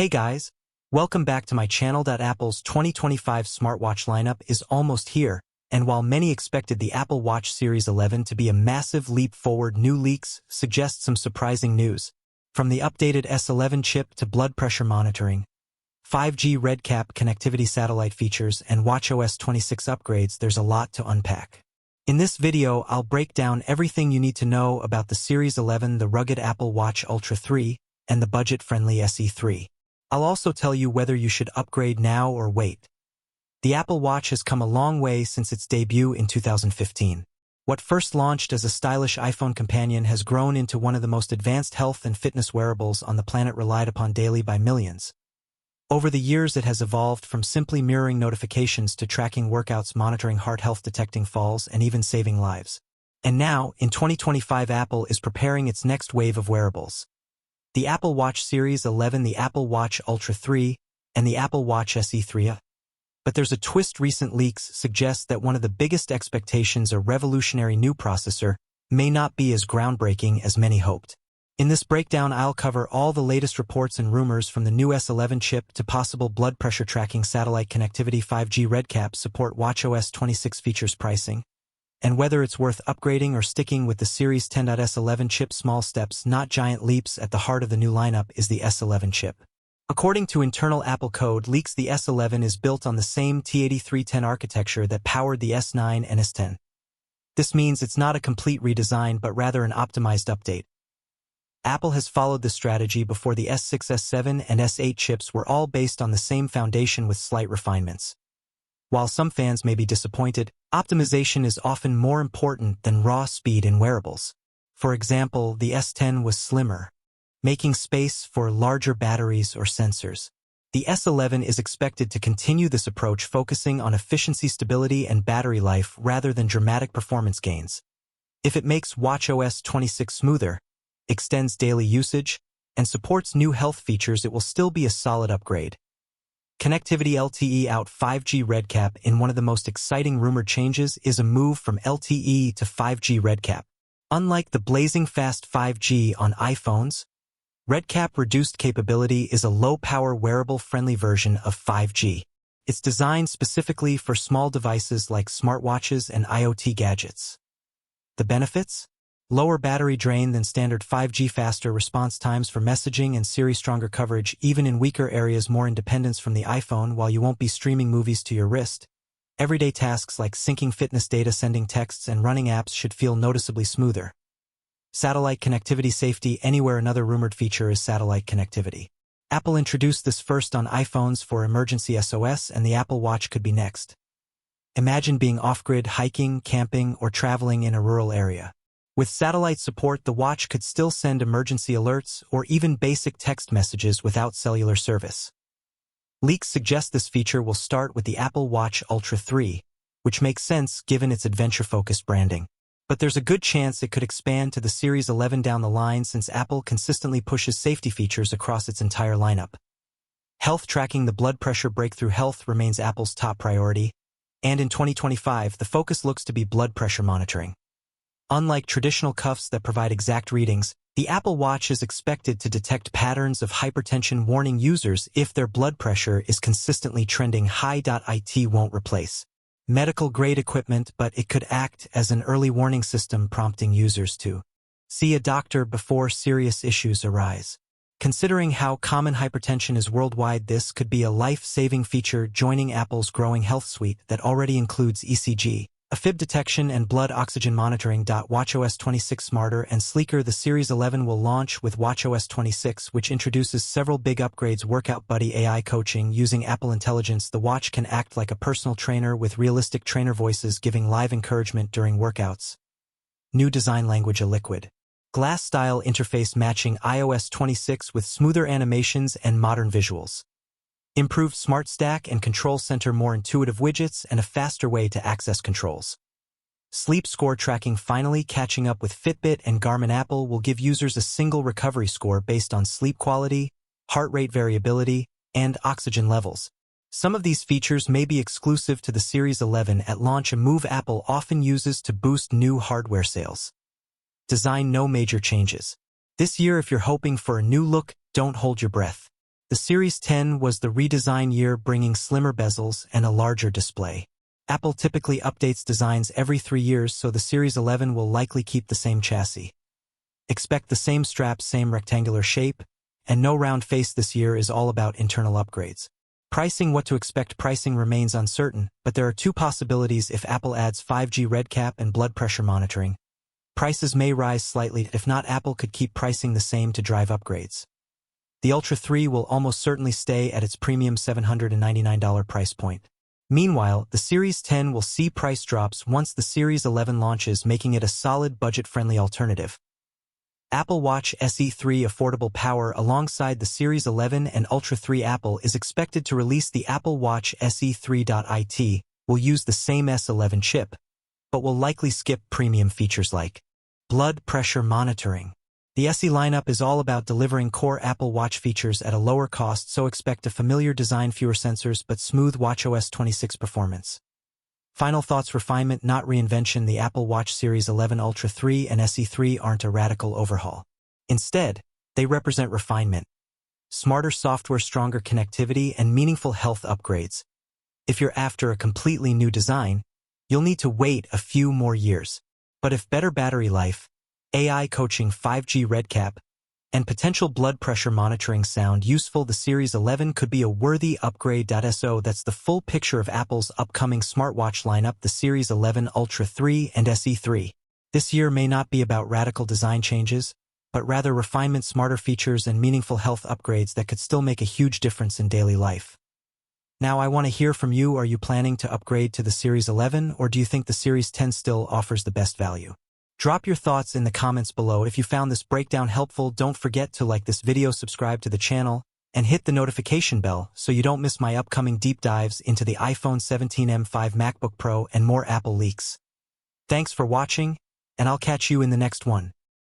Hey guys, welcome back to my channel. Apple's 2025 smartwatch lineup is almost here, and while many expected the Apple Watch Series 11 to be a massive leap forward, new leaks suggest some surprising news. From the updated S11 chip to blood pressure monitoring, 5G RedCap connectivity satellite features, and WatchOS 26 upgrades, there's a lot to unpack. In this video, I'll break down everything you need to know about the Series 11, the rugged Apple Watch Ultra 3, and the budget-friendly SE 3. I'll also tell you whether you should upgrade now or wait. The Apple Watch has come a long way since its debut in 2015. What first launched as a stylish iPhone companion has grown into one of the most advanced health and fitness wearables on the planet, relied upon daily by millions. Over the years, it has evolved from simply mirroring notifications to tracking workouts, monitoring heart health, detecting falls, and even saving lives. And now, in 2025, Apple is preparing its next wave of wearables. The Apple Watch Series 11, the Apple Watch Ultra 3, and the Apple Watch SE 3. But there's a twist. Recent leaks suggest that one of the biggest expectations, a revolutionary new processor, may not be as groundbreaking as many hoped. In this breakdown, I'll cover all the latest reports and rumors, from the new S11 chip to possible blood pressure tracking, satellite connectivity, 5G RedCap support, WatchOS 26 features, pricing, and whether it's worth upgrading or sticking with the Series 10. S11 chip, small steps, not giant leaps. At the heart of the new lineup is the S11 chip. According to internal Apple code leaks, the S11 is built on the same T8310 architecture that powered the S9 and S10. This means it's not a complete redesign, but rather an optimized update. Apple has followed this strategy before. The S6, S7, and S8 chips were all based on the same foundation with slight refinements. While some fans may be disappointed, optimization is often more important than raw speed in wearables. For example, the S10 was slimmer, making space for larger batteries or sensors. The S11 is expected to continue this approach, focusing on efficiency, stability, and battery life rather than dramatic performance gains. If it makes WatchOS 26 smoother, extends daily usage, and supports new health features, it will still be a solid upgrade. Connectivity, LTE out, 5G RedCap. In one of the most exciting rumored changes is a move from LTE to 5G RedCap. Unlike the blazing fast 5G on iPhones, RedCap reduced capability is a low-power, wearable-friendly version of 5G. It's designed specifically for small devices like smartwatches and IoT gadgets. The benefits? Lower battery drain than standard 5G, faster response times for messaging and Siri, stronger coverage even in weaker areas, more independence from the iPhone. While you won't be streaming movies to your wrist, everyday tasks like syncing fitness data, sending texts, and running apps should feel noticeably smoother. Satellite connectivity, safety anywhere. Another rumored feature is satellite connectivity. Apple introduced this first on iPhones for emergency SOS, and the Apple Watch could be next. Imagine being off-grid, hiking, camping, or traveling in a rural area. With satellite support, the watch could still send emergency alerts or even basic text messages without cellular service. Leaks suggest this feature will start with the Apple Watch Ultra 3, which makes sense given its adventure-focused branding. But there's a good chance it could expand to the Series 11 down the line, since Apple consistently pushes safety features across its entire lineup. Health tracking, the blood pressure breakthrough, health remains Apple's top priority, and in 2025, the focus looks to be blood pressure monitoring. Unlike traditional cuffs that provide exact readings, the Apple Watch is expected to detect patterns of hypertension, warning users if their blood pressure is consistently trending high. It won't replace medical-grade equipment, but it could act as an early warning system, prompting users to see a doctor before serious issues arise. Considering how common hypertension is worldwide, this could be a life-saving feature, joining Apple's growing health suite that already includes ECG, AFib detection, and blood oxygen monitoring. WatchOS 26 smarter and sleeker. The Series 11 will launch with WatchOS 26, which introduces several big upgrades. Workout Buddy AI coaching. Using Apple Intelligence, the watch can act like a personal trainer with realistic trainer voices, giving live encouragement during workouts. New design language, a liquid glass-style interface matching iOS 26 with smoother animations and modern visuals. Improved Smart Stack and Control Center, more intuitive widgets, and a faster way to access controls. Sleep score tracking, finally catching up with Fitbit and Garmin. Apple will give users a single recovery score based on sleep quality, heart rate variability, and oxygen levels. Some of these features may be exclusive to the Series 11 at launch, a move Apple often uses to boost new hardware sales. Design, no major changes. This year, if you're hoping for a new look, don't hold your breath. The Series 10 was the redesign year, bringing slimmer bezels and a larger display. Apple typically updates designs every 3 years, so the Series 11 will likely keep the same chassis. Expect the same straps, same rectangular shape, and no round face. This year is all about internal upgrades. Pricing. What to expect? Pricing remains uncertain, but there are two possibilities. If Apple adds 5G RedCap and blood pressure monitoring, prices may rise slightly. If not, Apple could keep pricing the same to drive upgrades. The Ultra 3 will almost certainly stay at its premium $799 price point. Meanwhile, the Series 10 will see price drops once the Series 11 launches, making it a solid budget-friendly alternative. Apple Watch SE 3 affordable power. Alongside the Series 11 and Ultra 3, Apple is expected to release the Apple Watch SE 3.it, will use the same S11 chip, but will likely skip premium features like blood pressure monitoring. The SE lineup is all about delivering core Apple Watch features at a lower cost, so expect a familiar design, fewer sensors, but smooth WatchOS 26 performance. Final thoughts: refinement, not reinvention. The Apple Watch Series 11, Ultra 3, and SE 3 aren't a radical overhaul. Instead, they represent refinement. Smarter software, stronger connectivity, and meaningful health upgrades. If you're after a completely new design, you'll need to wait a few more years. But if better battery life, AI coaching, 5G RedCap, and potential blood pressure monitoring sound useful, the Series 11 could be a worthy upgrade. So that's the full picture of Apple's upcoming smartwatch lineup: the Series 11, Ultra 3, and SE 3. This year may not be about radical design changes, but rather refinement, smarter features, and meaningful health upgrades that could still make a huge difference in daily life. Now, I want to hear from you. Are you planning to upgrade to the Series 11, or do you think the Series 10 still offers the best value? Drop your thoughts in the comments below. If you found this breakdown helpful, don't forget to like this video, subscribe to the channel, and hit the notification bell so you don't miss my upcoming deep dives into the iPhone 17, M5, MacBook Pro, and more Apple leaks. Thanks for watching, and I'll catch you in the next one.